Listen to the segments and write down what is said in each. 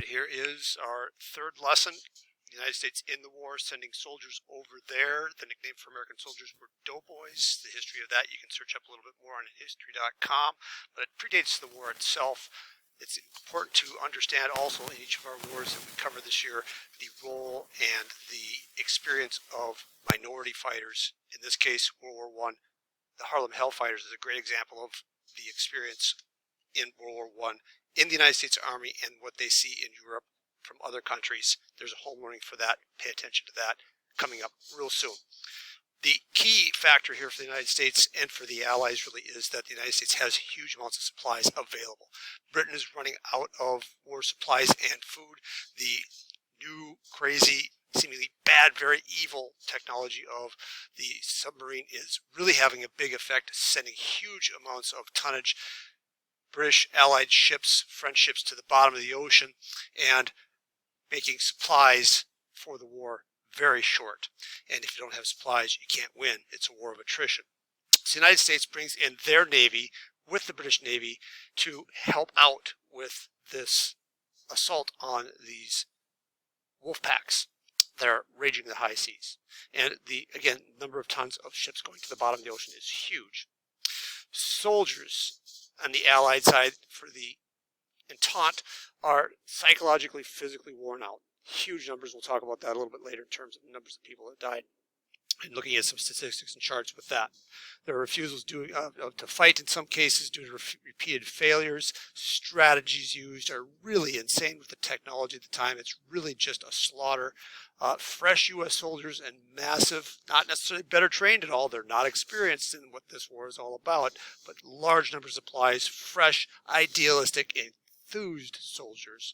here is our third lesson. The United States in the war, sending soldiers over there. The nickname for American soldiers were doughboys. The history of that you can search up a little bit more on history.com, but it predates the war itself. It's important to understand also in each of our wars that we cover this year the role and the experience of minority fighters. In this case, World War I. The Harlem Hellfighters is a great example of the experience in World War I in the United States Army and what they see in Europe from other countries. There's a home learning for that. Pay attention to that coming up real soon. The key factor here for the United States and for the Allies really is that the United States has huge amounts of supplies available. Britain is running out of war supplies and food. The new, crazy, seemingly bad, very evil technology of the submarine is really having a big effect, sending huge amounts of tonnage, British Allied ships, French ships to the bottom of the ocean, and making supplies for the war very short. And if you don't have supplies, you can't win. It's a war of attrition. So the United States brings in their Navy with the British Navy to help out with this assault on these wolf packs that are raging the high seas. And the, again, number of tons of ships going to the bottom of the ocean is huge. Soldiers on the Allied side for the Entente are psychologically, physically worn out. Huge numbers. We'll talk about that a little bit later in terms of numbers of people that died, and looking at some statistics and charts with that. There are refusals to fight in some cases due to repeated failures. Strategies used are really insane with the technology at the time. It's really just a slaughter. Fresh U.S. soldiers and massive, not necessarily better trained at all. They're not experienced in what this war is all about, but large numbers of supplies, fresh, idealistic, enthused soldiers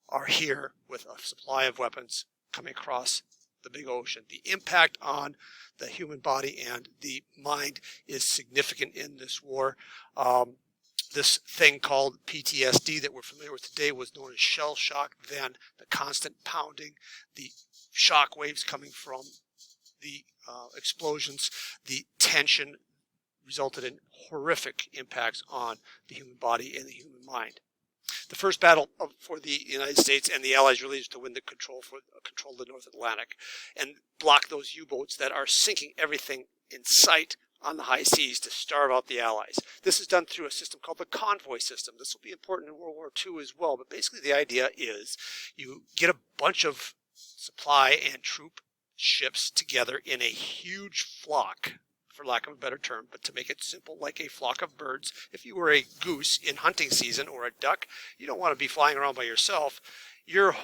are here with a supply of weapons coming across the big ocean. The impact on the human body and the mind is significant in this war. This thing called PTSD that we're familiar with today was known as shell shock then. The constant pounding, the shock waves coming from the explosions, the tension resulted in horrific impacts on the human body and the human mind. The first battle for the United States and the Allies really is to win the control of the North Atlantic and block those U-boats that are sinking everything in sight on the high seas to starve out the Allies. This is done through a system called the convoy system. This will be important in World War II as well, but basically the idea is you get a bunch of supply and troop ships together in a huge flock, for lack of a better term, but to make it simple, like a flock of birds. If you were a goose in hunting season or a duck, you don't want to be flying around by yourself. You're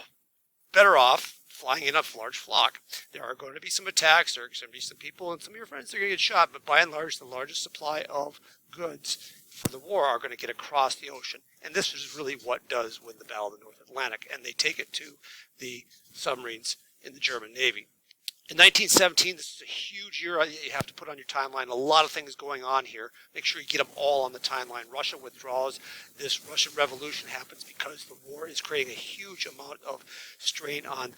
better off flying in a large flock. There are going to be some attacks, there are going to be some people, and some of your friends are going to get shot, but by and large, the largest supply of goods for the war are going to get across the ocean. And this is really what does win the Battle of the North Atlantic, and they take it to the submarines in the German Navy. In 1917, this is a huge year you have to put on your timeline. A lot of things going on here. Make sure you get them all on the timeline. Russia withdraws. This Russian Revolution happens because the war is creating a huge amount of strain on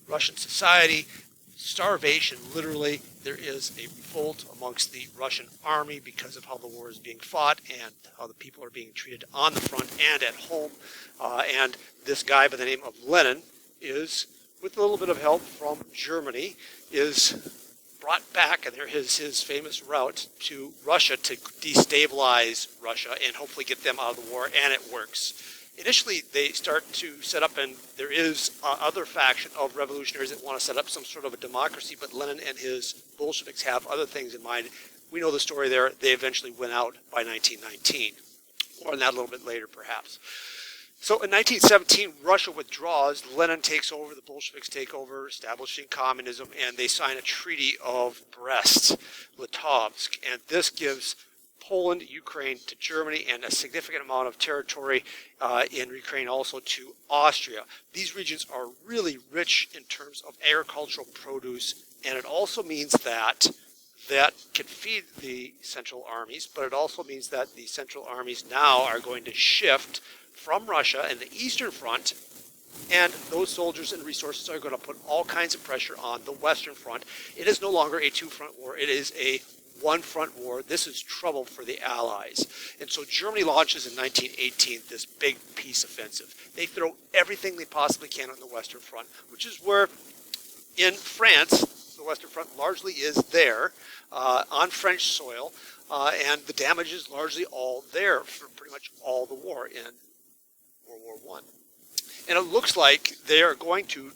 Russian society. Starvation, literally. There is a revolt amongst the Russian army because of how the war is being fought and how the people are being treated on the front and at home. And this guy by the name of Lenin is, with a little bit of help from Germany, is brought back, and there is his famous route to Russia to destabilize Russia and hopefully get them out of the war, and it works. Initially, they start to set up, and there is other faction of revolutionaries that want to set up some sort of a democracy, but Lenin and his Bolsheviks have other things in mind. We know the story there. They eventually win out by 1919, or that a little bit later, perhaps. So in 1917, Russia withdraws, Lenin takes over, the Bolsheviks take over, establishing communism, and they sign a treaty of Brest-Litovsk. And this gives Poland, Ukraine to Germany, and a significant amount of territory in Ukraine also to Austria. These regions are really rich in terms of agricultural produce, and it also means that can feed the Central Armies, but it also means that the Central Armies now are going to shift from Russia and the Eastern Front, and those soldiers and resources are going to put all kinds of pressure on the Western Front. It is no longer a two-front war. It is a one front war. This is trouble for the Allies. And so Germany launches in 1918 this big peace offensive. They throw everything they possibly can on the Western Front, which is where in France, the Western Front largely is there on French soil, and the damage is largely all there for pretty much all the war in World War I. And it looks like they are going to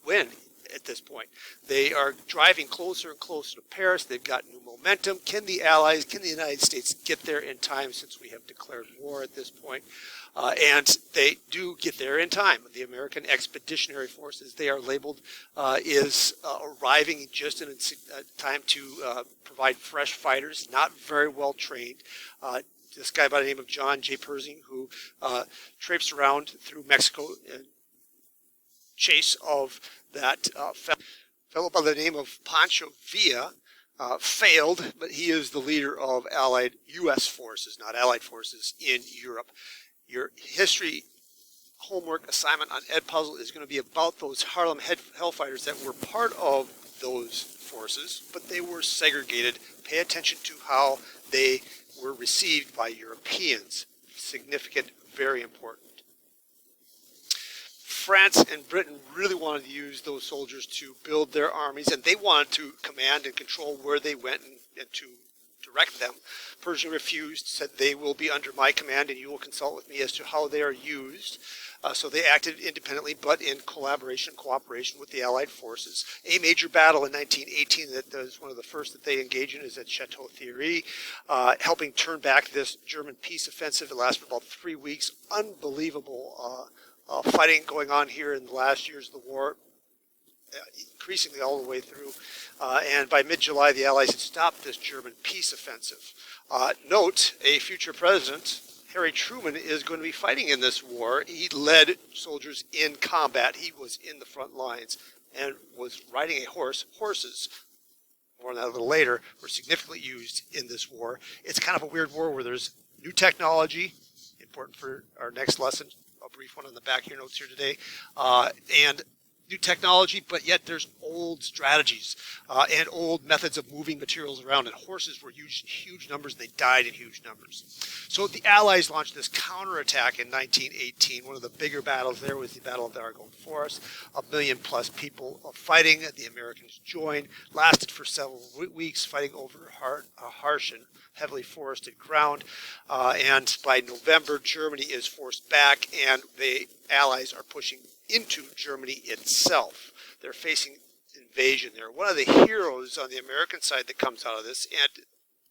win at this point. They are driving closer and closer to Paris. They've got new momentum. Can the Allies, can the United States get there in time, since we have declared war at this point? And they do get there in time. The American Expeditionary Forces, they are labeled, is arriving just in time to provide fresh fighters, not very well trained. This guy by the name of John J. Pershing, who traipsed around through Mexico in chase of that fellow by the name of Pancho Villa, failed, but he is the leader of Allied U.S. forces, not Allied forces, in Europe. Your history homework assignment on Edpuzzle is going to be about those Harlem Hellfighters that were part of those forces, but they were segregated. Pay attention to how they were received by Europeans. Significant, very important. France and Britain really wanted to use those soldiers to build their armies, and they wanted to command and control where they went and to direct them. Pershing refused, said they will be under my command and you will consult with me as to how they are used. So they acted independently, but in collaboration and cooperation with the Allied forces. A major battle in 1918 that was one of the first that they engage in is at Chateau Thierry, helping turn back this German peace offensive. It lasted for about 3 weeks. Unbelievable fighting going on here in the last years of the war, increasingly all the way through. And by mid-July, the Allies had stopped this German peace offensive. Note, a future president, Harry Truman, is going to be fighting in this war. He led soldiers in combat. He was in the front lines and was riding a horse. Horses, more on that a little later, were significantly used in this war. It's kind of a weird war where there's new technology, important for our next lesson, a brief one on the back of your notes here today, and new technology, but yet there's old strategies and old methods of moving materials around, and horses were used in huge numbers, and they died in huge numbers. So the Allies launched this counterattack in 1918. One of the bigger battles there was the Battle of the Argonne Forest. 1 million plus people fighting. The Americans joined, lasted for several weeks, fighting over harsh and heavily forested ground. And by November, Germany is forced back, and the Allies are pushing into Germany itself. They're facing invasion there. One of the heroes on the American side that comes out of this, and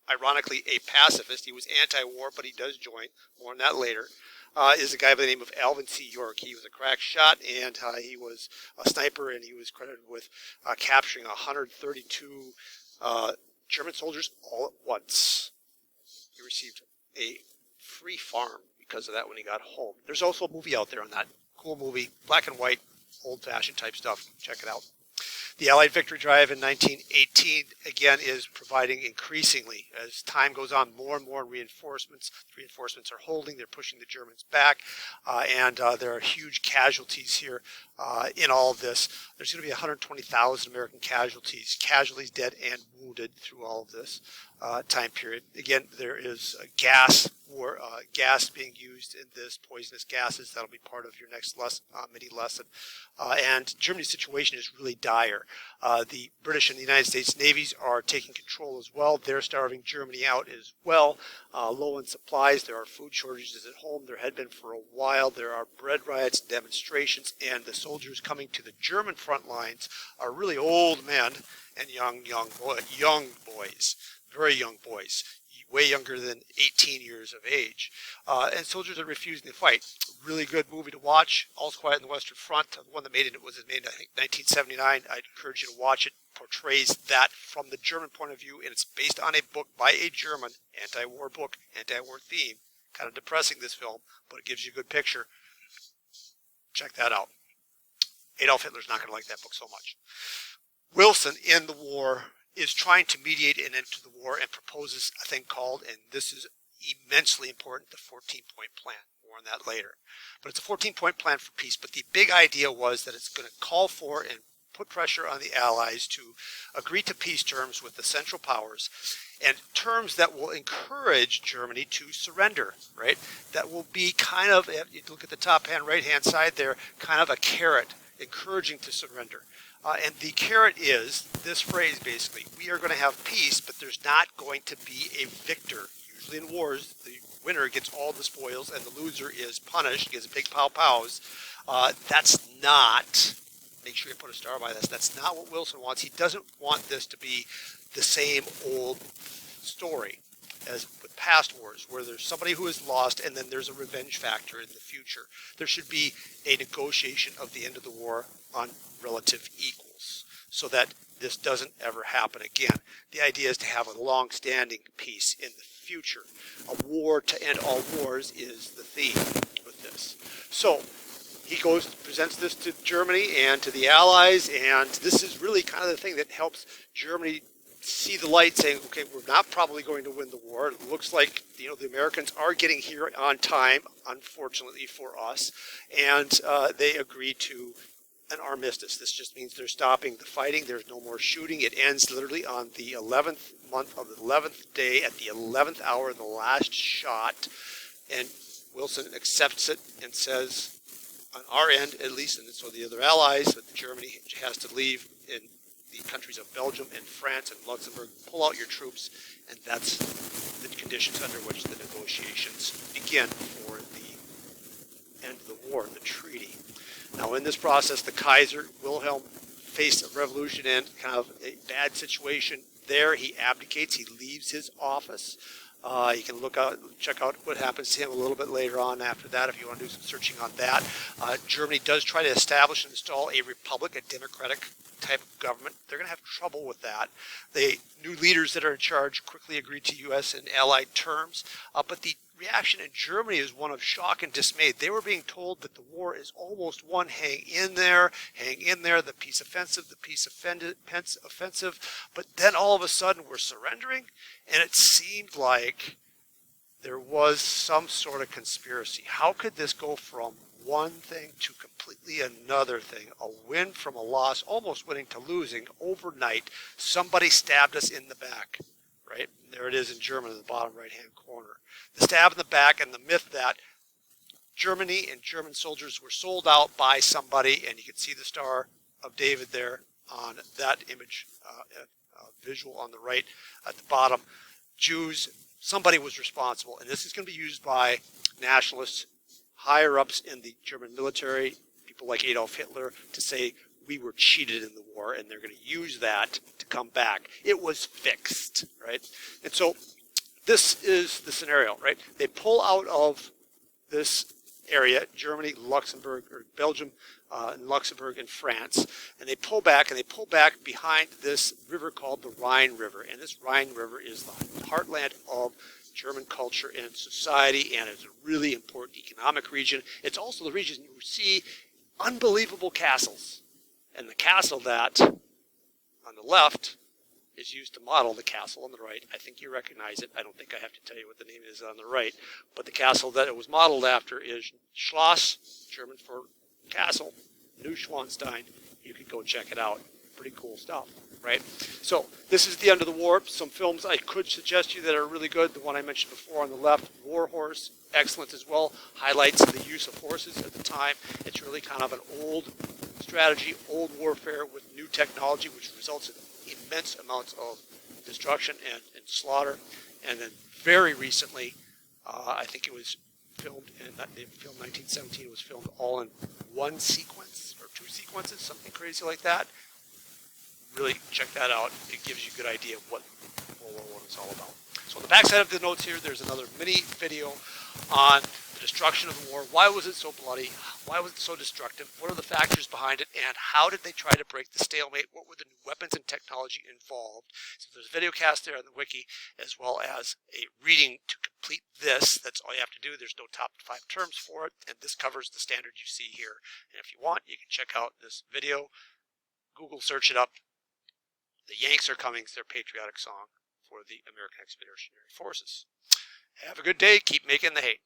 ironically a pacifist, he was anti-war, but he does join, more on that later, is a guy by the name of Alvin C. York. He was a crack shot, and he was a sniper, and he was credited with capturing 132 German soldiers all at once. He received a free farm because of that when he got home. There's also a movie out there on that. Cool movie, black and white, old-fashioned type stuff. Check it out. The Allied victory drive in 1918, again, is providing increasingly, as time goes on, more and more reinforcements. The reinforcements are holding. They're pushing the Germans back, and there are huge casualties here in all of this. There's going to be 120,000 American casualties dead and wounded through all of this time period. Again, there is a gas being used in this, poisonous gases. That'll be part of your next lesson, mini lesson. And Germany's situation is really dire. The British and the United States navies are taking control as well. They're starving Germany out as well. Low on supplies. There are food shortages at home. There had been for a while. There are bread riots, demonstrations, and the soldiers coming to the German front lines are really old men and young boys, very young boys, way younger than 18 years of age. And soldiers are refusing to fight. Really good movie to watch. All's Quiet on the Western Front. The one that made it was made in, I think, 1979. I'd encourage you to watch it. Portrays that from the German point of view, and it's based on a book by a German, anti-war book, anti-war theme. Kind of depressing, this film, but it gives you a good picture. Check that out. Adolf Hitler's not going to like that book so much. Wilson, in the war, is trying to mediate an end to the war and proposes a thing called, and this is immensely important, the 14-point plan. More on that later. But it's a 14-point plan for peace. But the big idea was that it's going to call for and put pressure on the Allies to agree to peace terms with the Central Powers, and terms that will encourage Germany to surrender, right? That will be kind of, if you look at the top hand, right hand side there, kind of a carrot encouraging to surrender. And the carrot is this phrase basically: we are going to have peace, but there's not going to be a victor. Usually in wars, the winner gets all the spoils and the loser is punished, gets big pow-pows. That's not, make sure you put a star by this, that's not what Wilson wants. He doesn't want this to be the same old story as with past wars, where there's somebody who is lost and then there's a revenge factor in the future. There should be a negotiation of the end of the war on relative equals, so that this doesn't ever happen again. The idea is to have a long-standing peace in the future. A war to end all wars is the theme with this. So he goes, presents this to Germany and to the Allies, and this is really kind of the thing that helps Germany see the light, saying, okay, we're not probably going to win the war. It looks like, you know, the Americans are getting here on time, unfortunately for us, and they agree to an armistice. This just means they're stopping the fighting. There's no more shooting. It ends literally on the 11th month of the 11th day at the 11th hour, the last shot, and Wilson accepts it and says, on our end at least, and so the other allies, that Germany has to leave in the countries of Belgium and France and Luxembourg, pull out your troops, and that's the conditions under which the negotiations begin for the end of the war, the treaty. Now in this process, the Kaiser Wilhelm faced a revolution and kind of a bad situation there. He abdicates, he leaves his office. You can check out what happens to him a little bit later on after that if you want to do some searching on that. Germany does try to establish and install a republic, a democratic type of government. They're going to have trouble with that. The new leaders that are in charge quickly agree to U.S. and Allied terms, but the reaction in Germany is one of shock and dismay. They were being told that the war is almost won. Hang in there, the peace offensive, but then all of a sudden we're surrendering, and it seemed like there was some sort of conspiracy. How could this go from one thing to completely another thing? A win from a loss, almost winning to losing overnight. Somebody stabbed us in the back, right? There it is in German in the bottom right-hand corner. The stab in the back, and the myth that Germany and German soldiers were sold out by somebody, and you can see the Star of David there on that image, visual on the right at the bottom. Jews, somebody was responsible, and this is going to be used by nationalists, higher-ups in the German military, people like Adolf Hitler, to say we were cheated in the war, and they're going to use that to come back. It was fixed, right? And so this is the scenario, right? They pull out of this area, Germany, Luxembourg, or Belgium, and Luxembourg and France, and they pull back behind this river called the Rhine River. And this Rhine River is the heartland of German culture and society, and it's a really important economic region. It's also the region you see unbelievable castles. And the castle that on the left is used to model the castle on the right. I think you recognize it. I don't think I have to tell you what the name is on the right. But the castle that it was modeled after is Schloss, German for castle, Neuschwanstein. You can go check it out. Pretty cool stuff, right? So this is the end of the war. Some films I could suggest you that are really good. The one I mentioned before on the left, War Horse, excellent as well. Highlights the use of horses at the time. It's really kind of an old strategy, old warfare with new technology, which results in immense amounts of destruction and slaughter. And then very recently, I think it was filmed in the film 1917, was filmed all in one sequence or two sequences, something crazy like that. Really check that out. It gives you a good idea of what World War I is all about. So on the back side of the notes here, there's another mini video on the destruction of the war. Why was it so bloody? Why was it so destructive? What are the factors behind it? And how did they try to break the stalemate? What were the new weapons and technology involved? So there's a video cast there on the wiki, as well as a reading to complete this. That's all you have to do. There's no top 5 terms for it. And this covers the standard you see here. And if you want, you can check out this video. Google search it up. The Yanks Are Coming is their patriotic song for the American Expeditionary Forces. Have a good day. Keep making the hate.